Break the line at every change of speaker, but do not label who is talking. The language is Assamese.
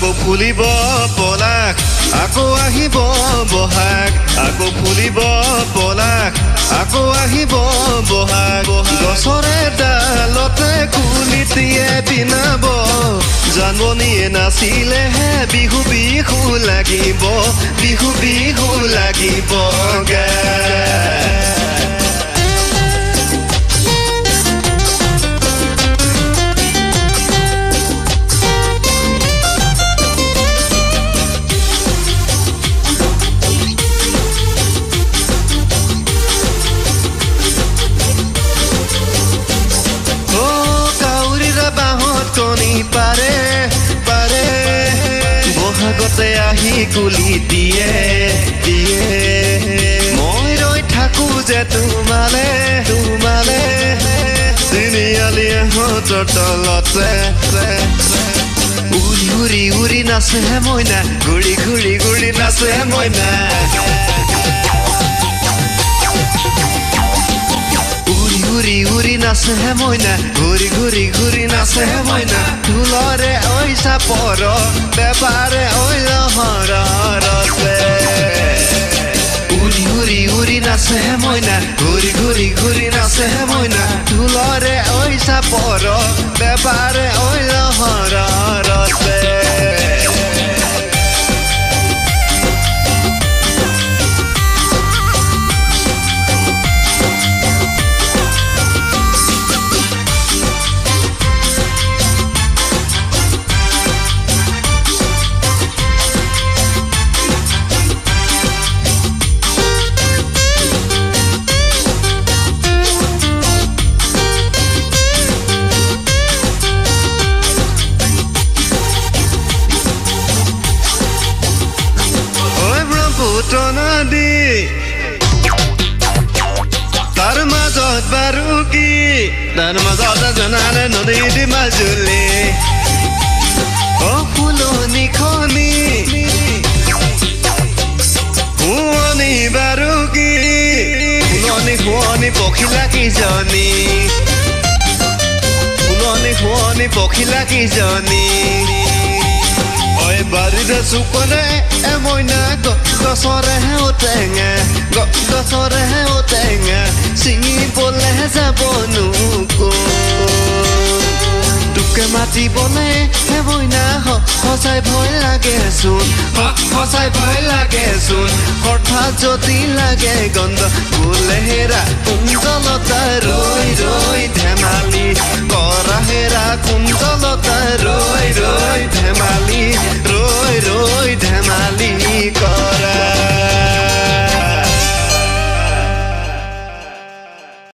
আকৌ ফুলিব পলাশ আকৌ আহিব বহাগ আকৌ ফুলিব পলাশ আকৌ আহিব বহাগ গছৰে ডালতে কুলিটিয়ে পিনাব জানমণিয়ে নাচিলেহে বিহু বিহু লাগিব বিহু বিহু লাগিব গে পাৰে পাৰে বহাগতে আহি কুলি দিয়ে দিয়ে মই ৰৈ থাকো যে তোমালে তোমালে তিনিআলিয়ে হতৰ তলতে উৰি উৰি উৰি নাচে মইনা ঘূৰি ঘূৰি ঘূৰি নাচে মইনা উৰি উৰি নাচে মইনা ঘূৰি ঘূৰি ঘূৰি নাচে মইনা ঢোলৰে ঐ চাপৰ বেপাৰে ঐ লহৰতে উৰি উৰি উৰি নাচে মইনা ঘূৰি ঘূৰি ঘূৰি নাচে মইনা ঢোলৰে ঐ চাপৰ বেপাৰে ঐ লহৰতে তাৰ মাজত বাৰু কি তাৰ মাজত জনালে নদী দি মাজুলী অ ফুলনি খনি শুৱনি বাৰু কি ফুলনি শুৱনি পখিলা কিজনী ফুলনি শুৱনি পখিলা কিজনী বাৰীৰে চুকনে মইনা গছৰেহে ঔটেঙা গছৰেহে ঔটেঙা ছিঙিবলেহে যাবনো তোকে মাতিবলে হে মইনা সঁচাই ভয় লাগেচোন সঁচাই ভয় লাগেচোন হঠাৎ যদি লাগে গন্ধ বোলে হেৰা কুঞ্জলতা ৰৈ ৰৈ ধেমালি কৰা হেৰা কুঞ্জলতা ৰৈ ৰৈ